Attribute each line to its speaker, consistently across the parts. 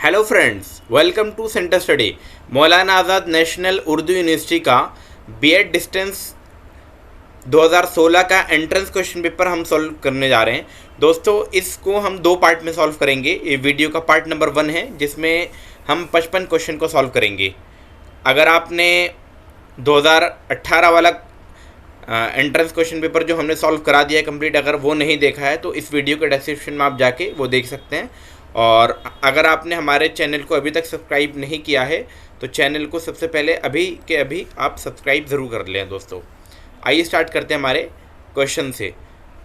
Speaker 1: Hello friends, welcome to centre study. Maulana Azad national Urdu university का BEd distance 2016 का entrance question paper हम solve करने जा रहे हैं। दोस्तों, इसको हम दो पार्ट में सॉल्व करेंगे। ये वीडियो का पार्ट नंबर 1 है, जिसमें हम 55 क्वेश्चन को सॉल्व करेंगे। अगर आपने 2018 वाला एंट्रेंस क्वेश्चन पेपर जो हमने सॉल्व करा दिया है कंप्लीट, अगर वो नहीं देखा है तो इस वीडियो के डिस्क्रिप्शन में आप जाके वो देख सकते हैं। और अगर आपने हमारे चैनल को अभी तक सब्सक्राइब नहीं किया है तो चैनल को सबसे पहले अभी के अभी आप सब्सक्राइब ज़रूर कर लें। दोस्तों, आइए स्टार्ट करते हैं हमारे क्वेश्चन से।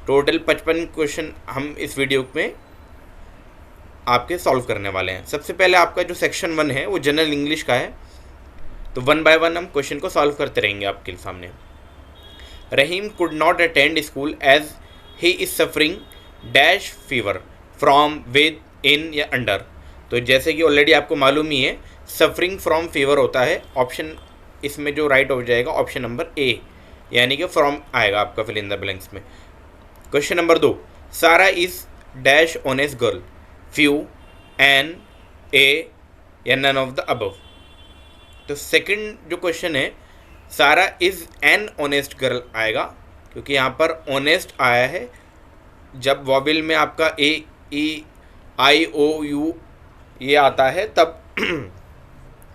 Speaker 1: टोटल 55 क्वेश्चन हम इस वीडियो में आपके सॉल्व करने वाले हैं। सबसे पहले आपका जो सेक्शन 1 है वो जनरल इंग्लिश का है, तो 1 बाय 1 हम क्वेश्चन को सॉल्व करते रहेंगे आपके सामने। Rahim could not attend school as he is suffering dash fever from within या अंडर। तो जैसे कि ऑलरेडी आपको मालूम ही है, सफरिंग फ्रॉम फीवर होता है। ऑप्शन इसमें जो राइट हो जाएगा ऑप्शन नंबर ए, यानी कि फ्रॉम आएगा आपका फिल इन द ब्लैंक्स में। Question number 2, Sara is dash honest girl, few, an, a या नन ऑफ द अबव। तो सेकंड जो क्वेश्चन है, Sara is an honest girl आएगा, क्योंकि यहाँ पर ऑनेस्ट आया है। जब वॉबिल में आपका ए, ई, आई, ओ, यू ये आता है तब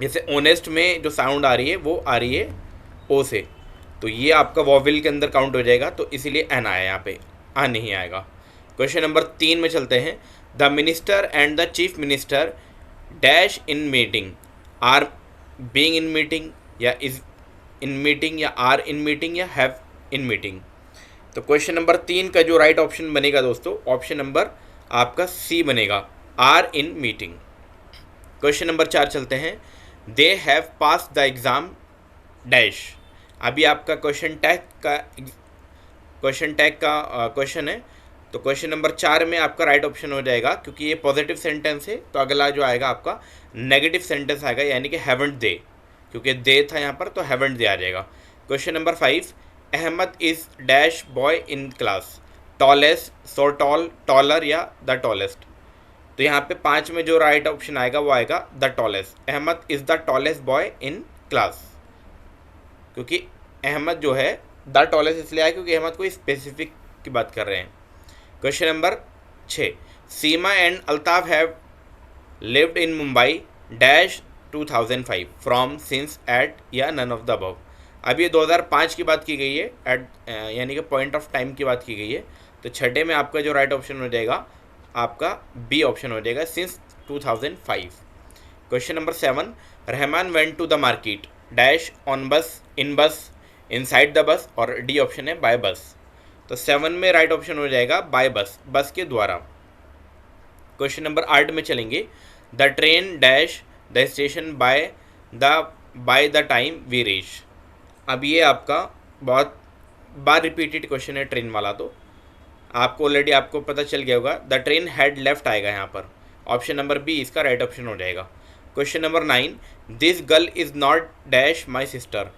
Speaker 1: जैसे ऑनेस्ट में जो साउंड आ रही है वो आ रही है ओ से, तो ये आपका वॉविल के अंदर काउंट हो जाएगा, तो इसीलिए एन आया यहाँ पे, आ नहीं आएगा। क्वेश्चन नंबर 3 में चलते हैं। The minister and the chief minister dash in meeting, are being in meeting या इज इन मीटिंग या आर इन मीटिंग या हैव इन मीटिंग। तो क्वेश्चन नंबर 3 का जो राइट ऑप्शन बनेगा दोस्तों, ऑप्शन नंबर आपका सी बनेगा, are in meeting. Question number 4 चलते हैं। They have pass the exam dash. अभी आपका क्वेश्चन टैग का क्वेश्चन है, तो क्वेश्चन नंबर 4 में आपका राइट ऑप्शन हो जाएगा, क्योंकि ये पॉजिटिव सेंटेंस है तो अगला जो आएगा आपका नेगेटिव सेंटेंस आएगा, यानी कि हैवंट दे, क्योंकि दे था यहाँ पर तो हैवंट दे आ जाएगा। Question number 5, Ahmed is dash boy in class, tallest, so tall, taller या द टॉलेस्ट। तो यहाँ पे 5 में जो राइट ऑप्शन आएगा वो आएगा the tallest. Ahmed is the tallest boy in class, क्योंकि अहमद जो है द टॉलेस्ट इसलिए आया क्योंकि अहमद कोई स्पेसिफिक की बात कर रहे हैं। Question number 6, Seema and Altaf have lived in Mumbai dash 2005 from since at या नन ऑफ द अबव। अब ये 2005 की बात की गई है, एट यानी कि पॉइंट ऑफ टाइम की बात की गई है, तो छठे में आपका जो राइट ऑप्शन हो जाएगा आपका बी ऑप्शन हो जाएगा, since 2005। Question number 7, Rahman went to the market dash on bus, in बस, इनसाइड द बस और डी ऑप्शन है बाय बस। तो 7 में राइट ऑप्शन हो जाएगा बाय बस, बस के द्वारा। क्वेश्चन नंबर 8 में चलेंगे। The train dash the station by the time we reach. अब ये आपका बहुत बार रिपीटेड क्वेश्चन है ट्रेन वाला, तो आपको ऑलरेडी आपको पता चल गया होगा। द ट्रेन हैड लेफ्ट आएगा यहाँ पर, ऑप्शन नंबर बी इसका राइट ऑप्शन हो जाएगा। Question number 9, this girl is not dash my sister.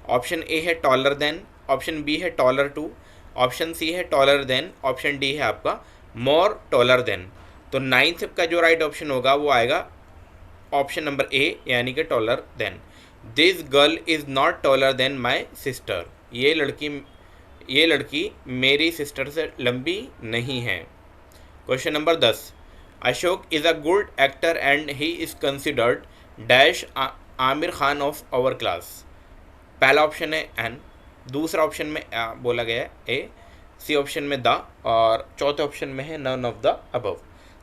Speaker 1: Option A है टॉलर देन, ऑप्शन बी है टॉलर टू, ऑप्शन सी है टॉलर देन, ऑप्शन डी है आपका मोर टॉलर देन। तो 9th का जो राइट ऑप्शन होगा वो आएगा ऑप्शन नंबर ए, यानी कि taller than. This girl is not taller than my sister. ये लड़की मेरी सिस्टर से लंबी नहीं है। Question number 10, Ashok is a good actor and he is considered dash Aamir Khan of our class. पहला ऑप्शन है एन, दूसरा ऑप्शन में बोला गया है ए, सी ऑप्शन में द और चौथे ऑप्शन में है नन ऑफ द अबव।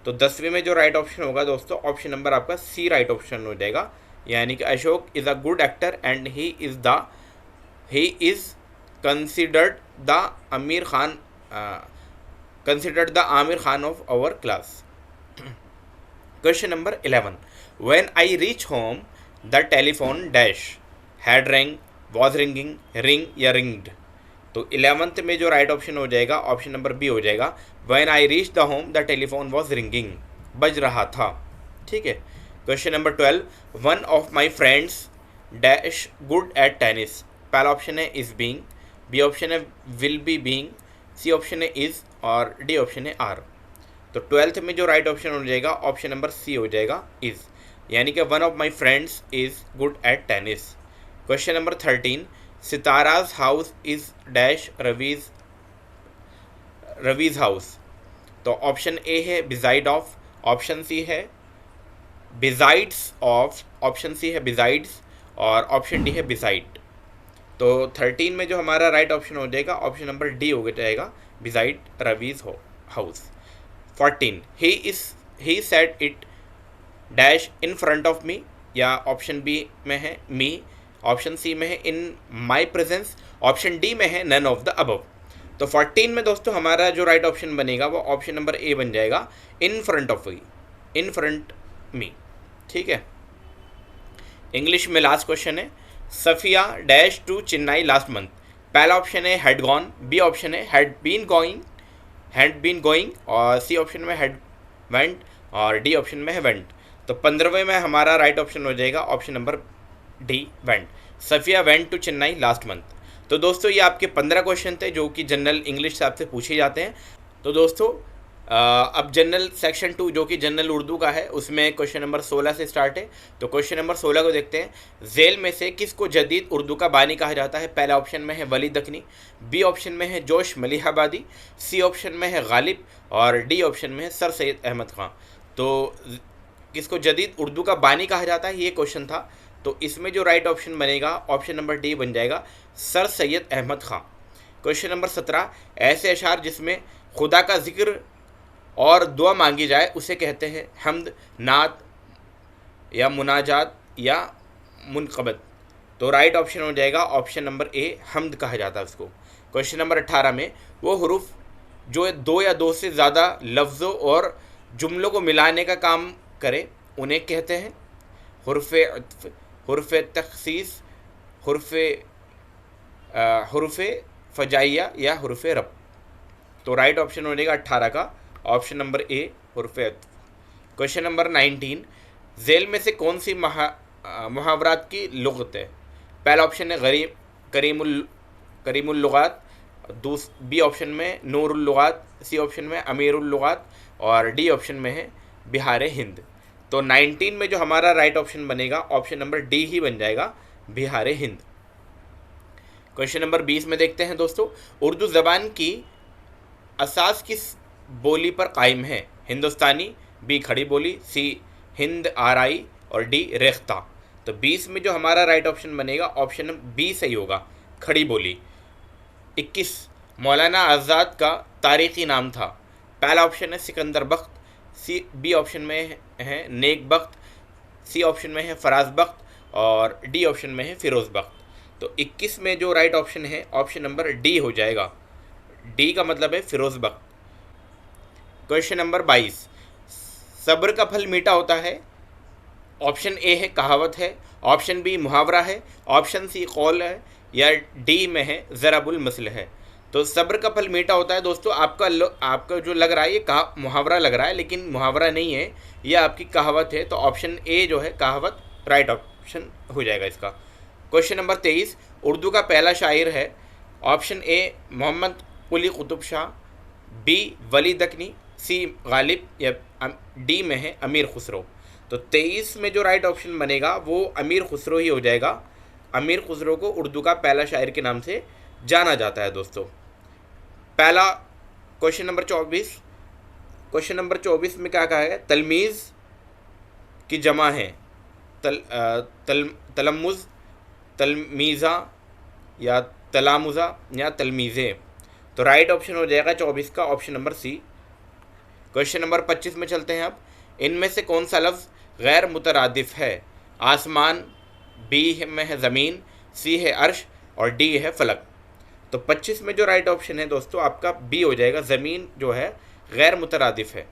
Speaker 1: तो 10वीं में जो राइट ऑप्शन होगा दोस्तों, ऑप्शन नंबर आपका सी राइट ऑप्शन हो जाएगा, यानी कि Ashok is a good actor and he is considered the Aamir Khan of our class. Question number 11, when I reach home the telephone dash had ring, was ringing, ring या ringed. तो 11th में जो right option हो जाएगा ऑप्शन नंबर बी हो जाएगा, when I reach the home the telephone was ringing, बज रहा था। ठीक है। Question number 12, one of my friends dash good at tennis. पहला ऑप्शन है इज़ बीइंग, बी ऑप्शन है will be being, C option है इज़ और डी ऑप्शन है आर। तो 12th में जो राइट ऑप्शन हो जाएगा ऑप्शन नंबर सी हो जाएगा इज़, यानी कि one of my friends is good at tennis. Question number 13, Sitara's house is dash Ravi's house. तो ऑप्शन ए है बिजाइड ऑफ, ऑप्शन सी है बिजाइड्स ऑफ, ऑप्शन सी है बिजाइड्स और ऑप्शन डी है बिसाइड। तो 13 में जो हमारा राइट ऑप्शन हो जाएगा ऑप्शन नंबर डी हो जाएगा beside Ravi's house. 14, he said it dash in front of मी, या ऑप्शन बी में है मी, ऑप्शन सी में है इन माई प्रेजेंस, ऑप्शन डी में है नन ऑफ द अबव। तो 14 में दोस्तों हमारा जो राइट ऑप्शन बनेगा वो ऑप्शन नंबर ए बन जाएगा in front of me, in front me. ठीक है। इंग्लिश में लास्ट क्वेश्चन है, Safia dash to Chennai last month. पहला ऑप्शन है हैड गॉन, बी ऑप्शन है हैड बीन गोइंग और सी ऑप्शन में हैड वेंट और डी ऑप्शन में है वेंट। तो 15वें में हमारा राइट ऑप्शन हो जाएगा option number D went. Safia went to Chennai last month. तो दोस्तों ये आपके 15 क्वेश्चन थे जो कि जनरल इंग्लिश से आपसे पूछे जाते हैं। तो दोस्तों अब जनरल सेक्शन 2 जो कि जनरल उर्दू का है उसमें क्वेश्चन नंबर 16 से स्टार्ट है। तो क्वेश्चन नंबर 16 को देखते हैं। झेल में से किसको जदीद उर्दू का बानी कहा जाता है? पहला ऑप्शन में है वली दखनी, बी ऑप्शन में है जोश मलिहाबादी, सी ऑप्शन में है गालिब और डी ऑप्शन में है सर सैयद अहमद खां। तो किसको जदीद उर्दू का बानी कहा जाता है ये क्वेश्चन था। तो इसमें जो राइट ऑप्शन बनेगा ऑप्शन नंबर डी बन जाएगा सर सैयद अहमद खां। क्वेश्चन नंबर 17, ऐसे अशार जिसमें खुदा का जिक्र और दुआ मांगी जाए उसे कहते हैं हम्द, नात या मुनाजात या मुनक़बत। तो राइट ऑप्शन हो जाएगा ऑप्शन नंबर ए हम्द कहा जाता है उसको। क्वेश्चन नंबर 18 में वो हरूफ जो दो या दो से ज़्यादा लफ्ज़ों और जुमलों को मिलाने का काम करे उन्हें कहते हैं हुर्फ़ तख़सीस, हुर्फ़ फ़जाइया या हुर्फ़ रब। तो राइट ऑप्शन हो जाएगा 18 का ऑप्शन नंबर ए हुर्फ़ अत्फ़। क्वेश्चन नंबर 19, झेल में से कौन सी मुहावरात की लुग़त है? पहला ऑप्शन है करीमुल लुग़ात, बी ऑप्शन में नूरुल लुग़ात, सी ऑप्शन में अमीरुल लुग़ात और डी ऑप्शन में है बिहार हिंद। तो 19 में जो हमारा राइट ऑप्शन बनेगा ऑप्शन नंबर डी ही बन जाएगा बिहार हिंद। क्वेश्चन नंबर 20 में देखते हैं दोस्तों, उर्दू ज़बान की असास किस बोली पर कायम है? हिंदुस्तानी, बी खड़ी बोली, सी हिंद आराई और डी रेख्ता। तो 20 में जो हमारा राइट ऑप्शन बनेगा ऑप्शन बी सही होगा खड़ी बोली। 21, मौलाना आज़ाद का तारीख़ी नाम था। पहला ऑप्शन है सिकंदर बख्त, बी ऑप्शन में है नेक बख्त, सी ऑप्शन में है फराज बख्त और डी ऑप्शन में है फ़िरोज़ बख्त। तो 21 में जो राइट ऑप्शन है ऑप्शन नंबर डी हो जाएगा। डी का मतलब है फ़िरोज़ बख्त। क्वेश्चन नंबर 22, सब्र का फल मीठा होता है। ऑप्शन ए है कहावत है, ऑप्शन बी मुहावरा है, ऑप्शन सी कौल है या डी में है ज़राबुल मसल है। तो सब्र का फल मीठा होता है दोस्तों, आपका जो लग रहा है ये मुहावरा लग रहा है, लेकिन मुहावरा नहीं है, यह आपकी कहावत है। तो ऑप्शन ए जो है कहावत राइट ऑप्शन हो जाएगा इसका। क्वेश्चन नंबर 23, उर्दू का पहला शायर है। Option A Mohammad Quli Qutub Shah, B Wali Dakhni, C Ghalib या डी में है अमीर खुसरो। तो 23 में जो राइट ऑप्शन बनेगा वो अमीर खुसरो ही हो जाएगा। अमीर खुसरो को उर्दू का पहला शायर के नाम से जाना जाता है दोस्तों। पहला क्वेश्चन नंबर 24, क्वेश्चन नंबर 24 में क्या कहा है? तलमीज़ की जमा है तलमुज़, तलमीज़ा या तलामुज़ा या तलमीज़े। तो राइट ऑप्शन हो जाएगा 24 का option number C. Question number 25 में चलते हैं अब। इनमें से कौन सा लफ्ज़ गैर मुतरादिफ है? आसमान, बी में है ज़मीन, सी है अर्श और डी है फलक। तो 25 में जो राइट ऑप्शन है दोस्तों आपका बी हो जाएगा, ज़मीन जो है गैर मुतरादिफ है।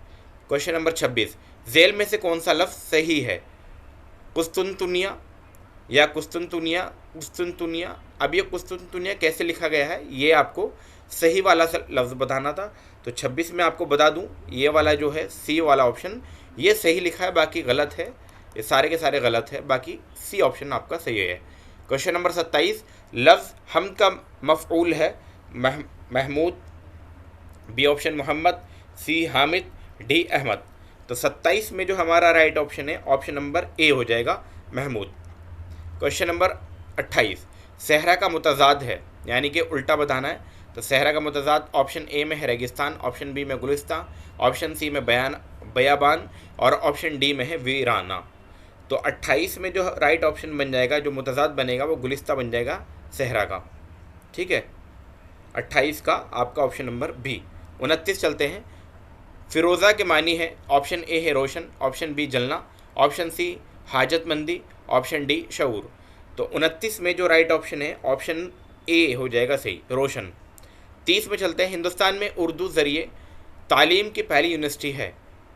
Speaker 1: क्वेश्चन नंबर 26, झेल में से कौन सा लफ्ज़ सही है? कुस्तुनतुनिया या कुस्तुनतुनिया। अब ये कुस्तुनतुनिया कैसे लिखा गया है ये आपको सही वाला लफ्ज़ बताना था। तो 26 में आपको बता दूं ये वाला जो है सी वाला ऑप्शन ये सही लिखा है, बाकी गलत है, ये सारे के सारे गलत है, बाकी सी ऑप्शन आपका सही है। क्वेश्चन नंबर 27, लफ्ज़ हम का मफ़ऊल है महमूद, बी ऑप्शन मोहम्मद, सी हामिद, डी अहमद। तो 27 में जो हमारा राइट ऑप्शन है ऑप्शन नंबर ए हो जाएगा, महमूद। क्वेश्चन नंबर 28, सहरा का मुतजाद है, यानी कि उल्टा बताना है। तो सहरा का मुतजाद ऑप्शन ए में है रेगिस्तान, ऑप्शन बी में गुलिस्तान, ऑप्शन सी में बयाबान और ऑप्शन डी में है वीराना। तो 28 में जो राइट ऑप्शन बन जाएगा, जो मुतजाद बनेगा वो गुलिस्तान बन जाएगा सहरा का। ठीक है, 28 का आपका ऑप्शन नंबर बी। 29 चलते हैं। फिरोज़ा के मानी है, ऑप्शन ए है रोशन, ऑप्शन बी जलना, ऑप्शन सी हाजतमंदी, ऑप्शन डी शऊर। तो 29 में जो राइट ऑप्शन है ऑप्शन ए हो जाएगा सही, रोशन। 30 में चलते हैं। हिंदुस्तान में उर्दू ज़रिए तालीम की पहली यूनिवर्सिटी है।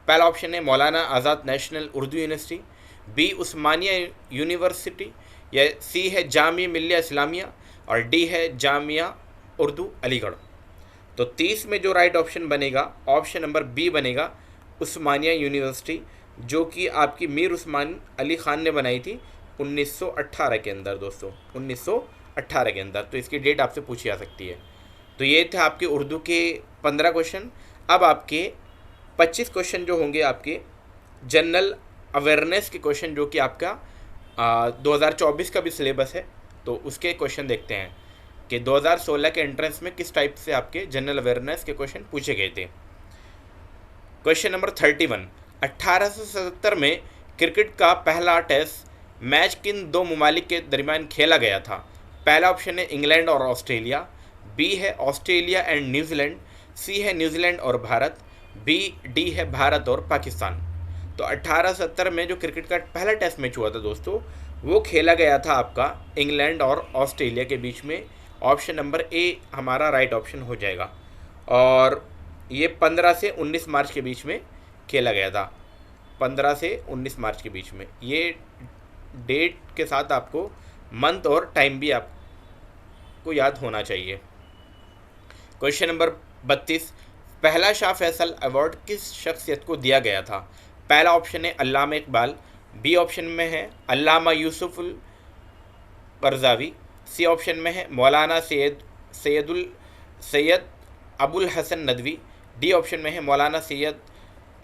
Speaker 1: पहला ऑप्शन है मौलाना Azad national Urdu university, B उस्मानिया यूनिवर्सिटी, या सी है जामिया मिल्लिया इस्लामिया और डी है जामिया उर्दू अलीगढ़। तो 30 में जो राइट ऑप्शन बनेगा ऑप्शन नंबर बी बनेगा, उस्मानिया यूनिवर्सिटी, जो कि आपकी मीर उस्मान अली ख़ान ने बनाई थी 1918 के अंदर दोस्तों, 1918 के अंदर। तो इसकी डेट आपसे पूछी जा सकती है। तो ये थे आपके उर्दू के 15 क्वेश्चन। अब आपके 25 क्वेश्चन जो होंगे आपके जनरल अवेयरनेस के क्वेश्चन, जो कि आपका 2024 का भी सिलेबस है। तो उसके क्वेश्चन देखते हैं कि 2016 के एंट्रेंस में किस टाइप से आपके जनरल अवेयरनेस के क्वेश्चन पूछे गए थे। क्वेश्चन नंबर 31, 1877 में क्रिकेट का पहला टेस्ट मैच किन दो ममालिक के दरमियान खेला गया था। पहला ऑप्शन है इंग्लैंड और ऑस्ट्रेलिया, बी है ऑस्ट्रेलिया एंड न्यूजीलैंड, सी है न्यूजीलैंड और भारत, डी है भारत और पाकिस्तान। तो 1870 में जो क्रिकेट का पहला टेस्ट मैच हुआ था दोस्तों, वो खेला गया था आपका इंग्लैंड और ऑस्ट्रेलिया के बीच में। ऑप्शन नंबर ए हमारा राइट ऑप्शन हो जाएगा। और ये 15 से 19 मार्च के बीच में खेला गया था, 15 से 19 मार्च के बीच में। ये डेट के साथ आपको मंथ और टाइम भी आपको याद होना चाहिए। क्वेश्चन नंबर 32, पहला शाह फैसल अवार्ड किस शख्सियत को दिया गया था। पहला ऑप्शन है अल्लामा इकबाल, बी ऑप्शन में है अल्लामा यूसुफुल करज़ावी, सी ऑप्शन में है मौलाना सैयद अबुल हसन नदवी, डी ऑप्शन में है मौलाना सैयद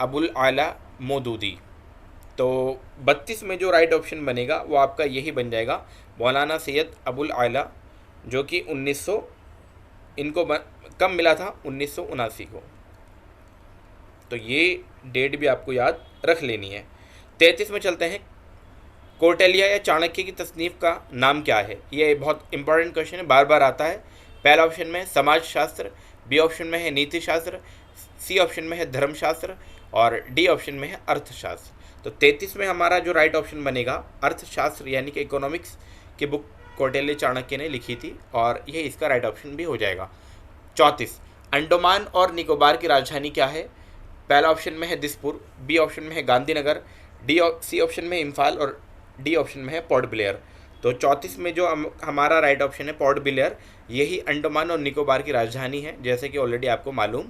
Speaker 1: अबुल आला मौदूदी। तो 32 में जो राइट ऑप्शन बनेगा वो आपका यही बन जाएगा, मौलाना सैयद अबुल आला, जो कि 1900 इनको कब मिला था, 1979 को। तो ये डेट भी आपको याद रख लेनी है। 33 में चलते हैं। कौटिल्य या चाणक्य की तसनीफ़ का नाम क्या है। ये बहुत इंपॉर्टेंट क्वेश्चन है, बार बार आता है। पहला ऑप्शन में है समाजशास्त्र, बी ऑप्शन में है नीति शास्त्र, सी ऑप्शन में है धर्मशास्त्र और डी ऑप्शन में है अर्थशास्त्र। तो 33 में हमारा जो राइट ऑप्शन बनेगा अर्थशास्त्र, यानी कि इकोनॉमिक्स की बुक कौटिल्य चाणक्य ने लिखी थी, और यह इसका राइट ऑप्शन भी हो जाएगा। 34, अंडमान और निकोबार की राजधानी क्या है। पहला ऑप्शन में है दिसपुर, बी ऑप्शन में है गांधीनगर, सी ऑप्शन में है इम्फाल और डी ऑप्शन में है पोर्ट ब्लेयर। तो 34 में जो हमारा राइट ऑप्शन है पोर्ट ब्लेयर, यही अंडमान और निकोबार की राजधानी है, जैसे कि ऑलरेडी आपको मालूम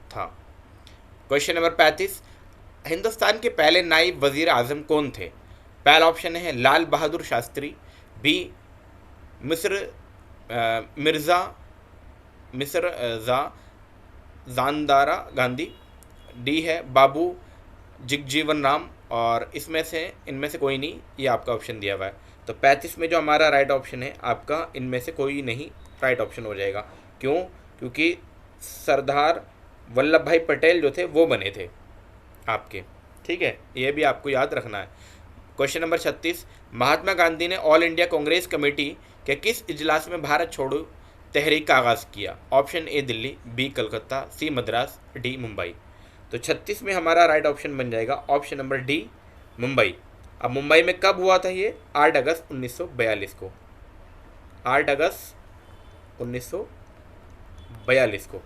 Speaker 1: था। क्वेश्चन नंबर 35, हिंदुस्तान के पहले नायब वज़ीर आज़म कौन थे। पहला ऑप्शन है लाल बहादुर शास्त्री, बी मिर्ज़ा जानदारा गांधी, डी है बाबू जगजीवन राम और इनमें से कोई नहीं, ये आपका ऑप्शन दिया हुआ है। तो 35 में जो हमारा राइट ऑप्शन है आपका इनमें से कोई नहीं राइट ऑप्शन हो जाएगा। क्यों? क्योंकि सरदार वल्लभ भाई पटेल जो थे वो बने थे आपके। ठीक है, ये भी आपको याद रखना है। क्वेश्चन नंबर 36, महात्मा गांधी ने ऑल इंडिया कांग्रेस कमेटी के किस इजलास में भारत छोड़ो तहरीक का आगाज़ किया। Option A Delhi, B Calcutta, C Madras, D Mumbai. तो 36 में हमारा राइट ऑप्शन बन जाएगा ऑप्शन नंबर डी मुंबई। अब मुंबई में कब हुआ था ये? 8 अगस्त 1942 को, 8 अगस्त 1942 को।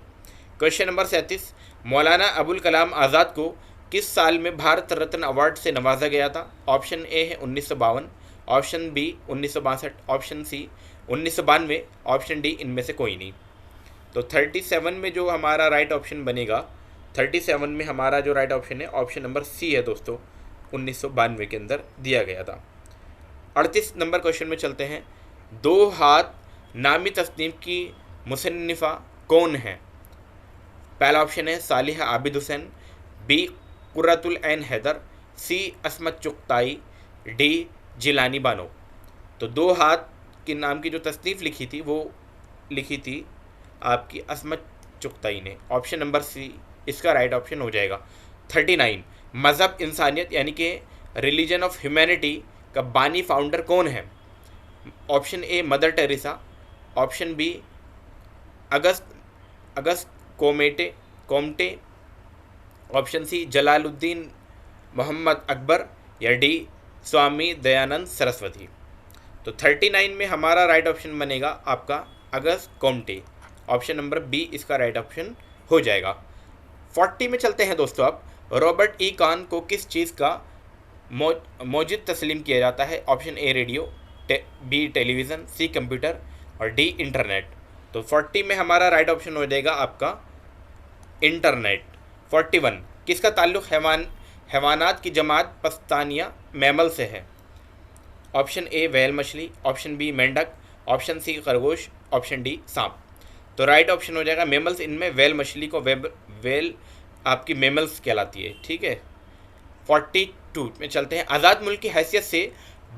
Speaker 1: क्वेश्चन नंबर 37, मौलाना अबुल कलाम आज़ाद को किस साल में भारत रत्न अवार्ड से नवाजा गया था। ऑप्शन ए है 1952, option B 1962, option C 1992, option D इनमें से कोई नहीं। तो 37 में जो हमारा राइट ऑप्शन बनेगा, 37 में हमारा जो राइट ऑप्शन है ऑप्शन नंबर सी है दोस्तों, 1992 के अंदर दिया गया था। 38 नंबर क्वेश्चन में चलते हैं। दो हाथ नामी तस्नीम की मुसन्निफ़ा कौन है। पहला ऑप्शन है सालिहा आबिद हुसैन, बी कुर्रतुल ऐन हैदर, सी असमत चुगताई, डी जिलानी बानो। तो दो हाथ के नाम की जो तसनीफ़ लिखी थी वो लिखी थी आपकी असमत चुगताई ने। ऑप्शन नंबर सी इसका राइट ऑप्शन हो जाएगा। 39 मज़हब इंसानियत यानी कि रिलीजन ऑफ ह्यूमैनिटी का बानी फाउंडर कौन है? Option A Mother Teresa, option B Auguste Auguste Comte, option C Jalaluddin Mohammad Akbar, या डी स्वामी दयानंद सरस्वती। तो 39 में हमारा राइट ऑप्शन बनेगा आपका अगस्त कोमटे। ऑप्शन नंबर बी इसका राइट ऑप्शन हो जाएगा। 40 में चलते हैं दोस्तों। अब रॉबर्ट ई कान को किस चीज़ का मौजिद तस्लीम किया जाता है? Option A radio, B television, C computer और डी इंटरनेट। तो 40 में हमारा राइट ऑप्शन हो जाएगा आपका इंटरनेट। 41 किसका ताल्लुक़ हैवानात की जमात पस्तानिया मैमल से है? ऑप्शन ए व्हेल मछली, ऑप्शन बी मेंढक, ऑप्शन सी खरगोश, ऑप्शन डी सांप। तो राइट ऑप्शन हो जाएगा मेमल्स। इनमें व्हेल मछली को व्हेल आपकी मेमल्स कहलाती है, ठीक है। 42 में चलते हैं। आज़ाद मुल्क की हैसियत से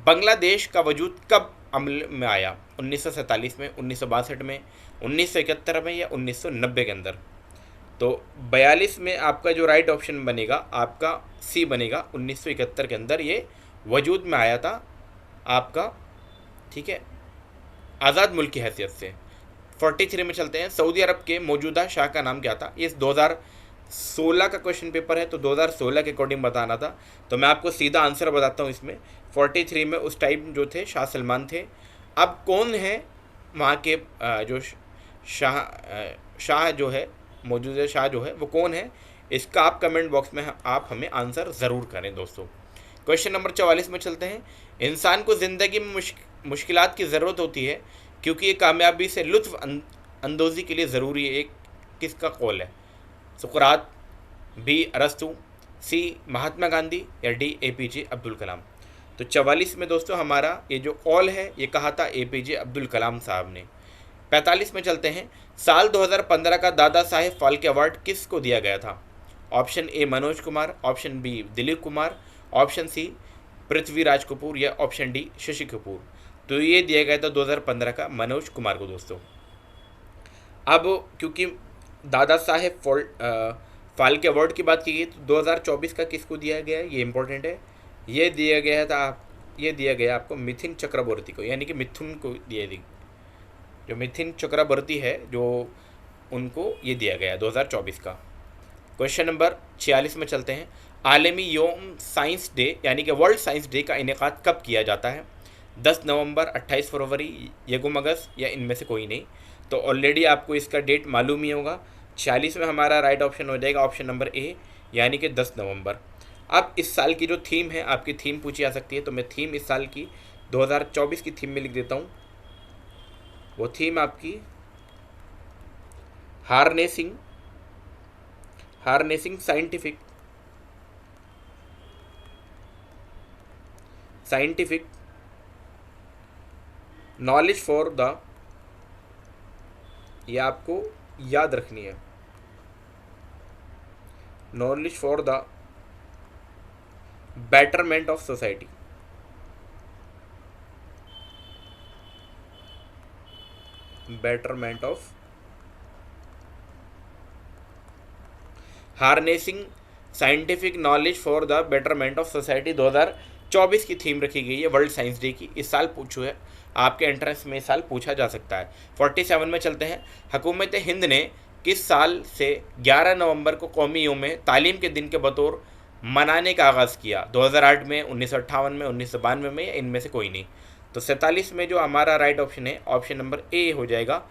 Speaker 1: बांग्लादेश का वजूद कब अमल में आया? 1947 में, 1962 में, 1971 में या 1990 के अंदर? तो 42 में आपका जो राइट ऑप्शन बनेगा आपका सी बनेगा। 1971 के अंदर ये वजूद में आया था आपका, ठीक है, आज़ाद मुल्क की हैसियत से। 43 में चलते हैं। सऊदी अरब के मौजूदा शाह का नाम क्या था? ये 2016 का क्वेश्चन पेपर है, तो 2016 के अकॉर्डिंग बताना था। तो मैं आपको सीधा आंसर बताता हूँ इसमें। 43 में उस टाइम जो थे शाह सलमान थे। अब कौन है वहाँ के जो शाह जो है, मौजूदा शाह जो है वो कौन है? इसका आप कमेंट बॉक्स में आप हमें आंसर ज़रूर करें दोस्तों। क्वेश्चन नंबर 44 में चलते हैं। इंसान को ज़िंदगी में मुश्किलात की ज़रूरत होती है क्योंकि ये कामयाबी से लुत्फ़ अंदोज़ी के लिए ज़रूरी है। एक किसका कौल है? सुकरात, बी अरस्तु, सी महात्मा गांधी या डी APJ अब्दुल कलाम। तो 44 में दोस्तों हमारा ये जो कौल है ये कहा था APJ अब्दुल कलाम साहब ने। 45 में चलते हैं। साल 2015 का दादा साहेब फाल्के अवार्ड किसको दिया गया था? Option A Manoj Kumar, option B Dilip Kumar, option C Prithviraj Kapoor या ऑप्शन डी शशि कपूर। तो ये दिया गया था 2015 का मनोज कुमार को दोस्तों। अब क्योंकि दादा साहेब फाल्के अवार्ड की बात की गई तो 2024 का किसको दिया गया है ये इंपॉर्टेंट है। ये दिया गया आपको मिथुन चक्रवर्ती को, यानी कि मिथुन को दिया दी, जो मिथुन चक्रवर्ती है जो उनको ये दिया गया 2024 का। क्वेश्चन नंबर 46 में चलते हैं। आलमी योम साइंस डे यानी कि वर्ल्ड साइंस डे का इनेकाद कब किया जाता है? 10 नवंबर, 28 फरवरी, यकम अगस्त या इनमें से कोई नहीं। तो ऑलरेडी आपको इसका डेट मालूम ही होगा। 46 में हमारा राइट ऑप्शन हो जाएगा ऑप्शन नंबर ए, यानी कि 10 नवंबर। अब इस साल की जो थीम है, आपकी थीम पूछी जा सकती है, तो मैं थीम इस साल की 2024 की थीम में लिख देता हूँ। वो थीम आपकी harnessing scientific knowledge for the, ये आपको याद रखनी है, knowledge for the betterment of society. Betterment of harnessing scientific knowledge for the betterment of society 2024 की थीम रखी गई है वर्ल्ड साइंस डे की। इस साल पूछो है आपके एंट्रेंस में, इस साल पूछा जा सकता है। 47 में चलते हैं। हुकूमत हिंद ने किस साल से 11 नवंबर को कौमी यौम तालीम के दिन के बतौर मनाने का आगाज़ किया? 2008 में, 1958 में, 1992 में या इनमें से कोई नहीं। तो 47 में जो हमारा राइट ऑप्शन है ऑप्शन नंबर ए हो जाएगा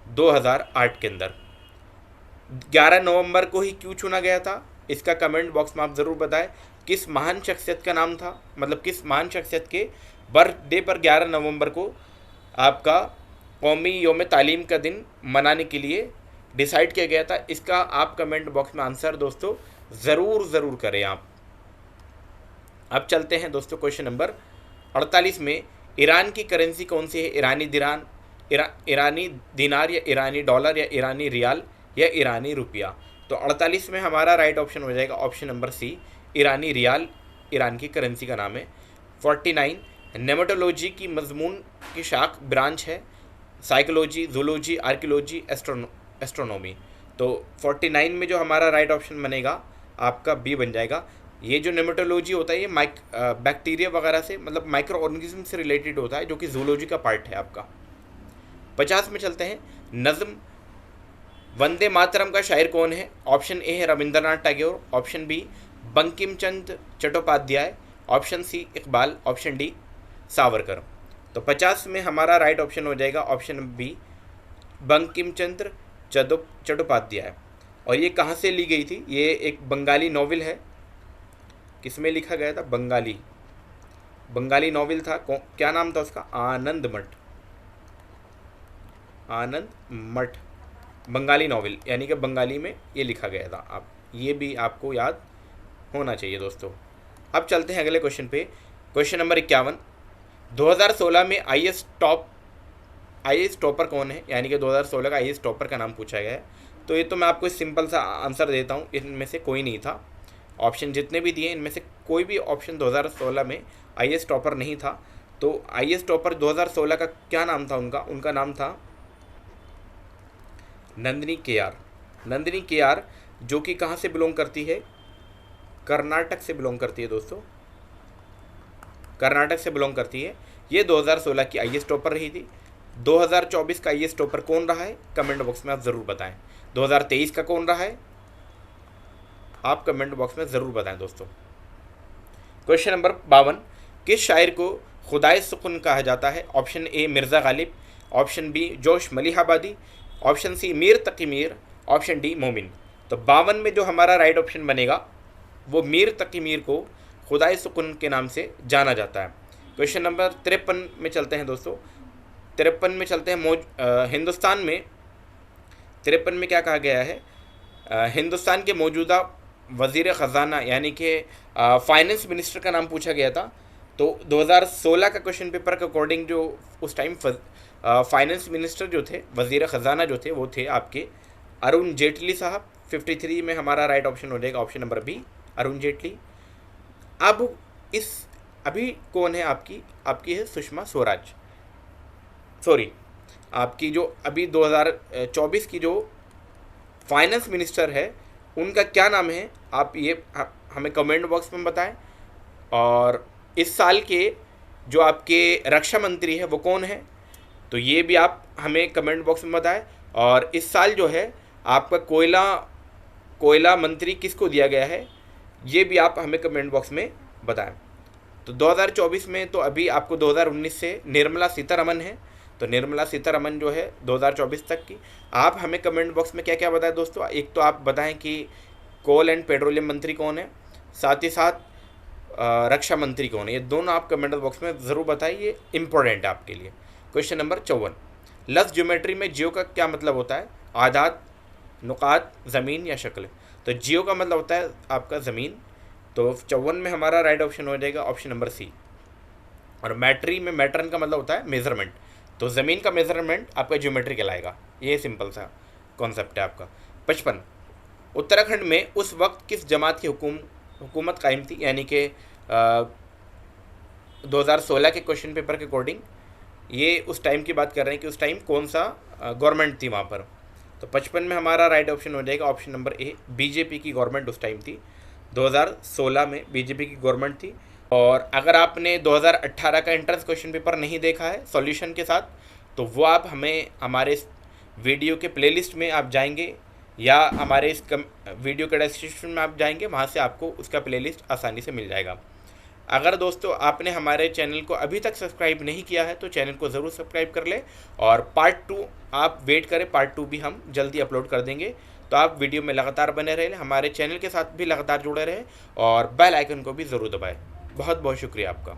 Speaker 1: 2008 के अंदर। 11 नवंबर को ही क्यों चुना गया था इसका कमेंट बॉक्स में आप ज़रूर बताएं। किस महान शख्सियत का नाम था, मतलब किस महान शख्सियत के बर्थडे पर 11 नवंबर को आपका कौमी यौम तालीम का दिन मनाने के लिए डिसाइड किया गया था? इसका आप कमेंट बॉक्स में आंसर दोस्तों ज़रूर करें आप। अब चलते हैं दोस्तों क्वेश्चन नंबर 48 में। ईरान की करेंसी कौन सी है? ईरानी दिनार या ईरानी डॉलर या ईरानी रियाल या ईरानी रुपया। तो 48 में हमारा राइट ऑप्शन हो जाएगा ऑप्शन नंबर सी, ईरानी रियाल, ईरान की करेंसी का नाम है। 49 नेमेटोलॉजी की मजमून की शाख ब्रांच है, साइकोलॉजी, जूलॉजी, आर्कियोलॉजी, एस्ट्रोनॉमी। तो 49 में जो हमारा राइट ऑप्शन बनेगा आपका बी बन जाएगा। ये जो नेमेटोलॉजी होता है ये बैक्टीरिया वगैरह से, मतलब माइक्रो ऑर्गेनिज्म से रिलेटेड होता है, जो कि जूलॉजी का पार्ट है आपका। 50 में चलते हैं। नज्म वंदे मातरम का शायर कौन है? ऑप्शन ए है Rabindranath Tagore, option B Bankim Chandra Chattopadhyay, option C Iqbal, option D Savarkar. तो 50 में हमारा राइट ऑप्शन हो जाएगा ऑप्शन बी बंकिम चंद्र चट्टोपाध्याय। और ये कहाँ से ली गई थी? ये एक बंगाली नॉवेल है। किसमें लिखा गया था? बंगाली नॉवेल था। क्या नाम था उसका? आनंद मठ बंगाली नॉवेल, यानी कि बंगाली में ये लिखा गया था। आप ये भी आपको याद होना चाहिए दोस्तों। अब चलते हैं अगले क्वेश्चन पे। क्वेश्चन नंबर 51, 2016 में आईएएस टॉपर कौन है? यानी कि 2016 का आईएएस टॉपर का नाम पूछा गया है। तो ये तो मैं आपको सिंपल सा आंसर देता हूँ, इनमें से कोई नहीं था। ऑप्शन जितने भी दिए इनमें से कोई भी ऑप्शन 2016 में आईएएस टॉपर नहीं था। तो आईएएस टॉपर 2016 का क्या नाम था? उनका नाम था नंदिनी केआर, जो कि कहाँ से बिलोंग करती है? कर्नाटक से बिलोंग करती है दोस्तों, कर्नाटक से बिलोंग करती है। ये 2016 की आईएएस टॉपर रही थी। 2024 का आईएएस टॉपर कौन रहा है? कमेंट बॉक्स में आप ज़रूर बताएं। 2023 का कौन रहा है? आप कमेंट बॉक्स में ज़रूर बताएं दोस्तों। क्वेश्चन नंबर 52, किस शायर को खुदाए सुकुन कहा जाता है? Option A Mirza Ghalib, option B Josh Malihabadi, option C Mir Taqi Mir, option D Momin. तो 52 में जो हमारा राइट ऑप्शन बनेगा वो मीर तकी मीर को खुदाए सुकुन के नाम से जाना जाता है। क्वेश्चन नंबर 53 में चलते हैं दोस्तों। 53 में चलते हैं। हिंदुस्तान में 53 में क्या कहा गया है? हिंदुस्तान के मौजूदा वज़ीर ख़जाना यानी कि फाइनेंस मिनिस्टर का नाम पूछा गया था। तो 2016 का क्वेश्चन पेपर के अकॉर्डिंग जो उस टाइम फाइनेंस मिनिस्टर जो थे, वज़ीर ख़जाना जो थे, वो थे आपके अरुण जेटली साहब। 53 में हमारा राइट ऑप्शन हो जाएगा option number B, Arun Jaitley. अब अभी कौन है? आपकी है सुषमा स्वराज। सॉरी, आपकी जो अभी 2024 की जो फाइनेंस मिनिस्टर है उनका क्या नाम है? आप ये हमें कमेंट बॉक्स में बताएं। और इस साल के जो आपके रक्षा मंत्री है वो कौन है? तो ये भी आप हमें कमेंट बॉक्स में बताएं। और इस साल जो है आपका कोयला मंत्री किसको दिया गया है, ये भी आप हमें कमेंट बॉक्स में बताएं। तो 2024 में तो अभी आपको 2019 से निर्मला सीतारमन है। तो निर्मला सीतारमन जो है 2024 तक की, आप हमें कमेंट बॉक्स में क्या क्या बताएं दोस्तों। एक तो आप बताएं कि कोल एंड पेट्रोलियम मंत्री कौन है, साथ ही साथ रक्षा मंत्री कौन है। ये दोनों आप कमेंट बॉक्स में ज़रूर बताइए, ये इंपॉर्टेंट है आपके लिए। क्वेश्चन नंबर 54, लफ्ज़ ज्योमेट्री में जियो का क्या मतलब होता है? आदात, नुकात, ज़मीन या शक्ल। तो जियो का मतलब होता है आपका ज़मीन। तो 54 में हमारा राइट ऑप्शन हो जाएगा ऑप्शन नंबर सी। और मैट्रन का मतलब होता है मेज़रमेंट। तो ज़मीन का मेज़रमेंट आपका ज्योमेट्री कहलाएगा। ये सिंपल सा कॉन्सेप्ट है आपका। 55, उत्तराखंड में उस वक्त किस जमात की हुकूमत कायम थी? यानी कि 2016 के क्वेश्चन पेपर के अकॉर्डिंग ये उस टाइम की बात कर रहे हैं कि उस टाइम कौन सा गवर्नमेंट थी वहाँ पर। तो 55 में हमारा राइट ऑप्शन हो जाएगा ऑप्शन नंबर ए, बीजेपी की गवर्नमेंट उस टाइम थी। 2016 में बीजेपी की गवर्नमेंट थी। और अगर आपने 2018 का एंट्रेंस क्वेश्चन पेपर नहीं देखा है सॉल्यूशन के साथ, तो वो आप हमें हमारे इस वीडियो के प्लेलिस्ट में आप जाएंगे या हमारे इस वीडियो के डिस्क्रिप्शन में आप जाएंगे, वहाँ से आपको उसका प्लेलिस्ट आसानी से मिल जाएगा। अगर दोस्तों आपने हमारे चैनल को अभी तक सब्सक्राइब नहीं किया है तो चैनल को ज़रूर सब्सक्राइब कर लें। और पार्ट 2 आप वेट करें, पार्ट 2 भी हम जल्दी अपलोड कर देंगे। तो आप वीडियो में लगातार बने रहें, हमारे चैनल के साथ भी लगातार जुड़े रहें और बेल आइकन को भी ज़रूर दबाएं। बहुत बहुत शुक्रिया आपका।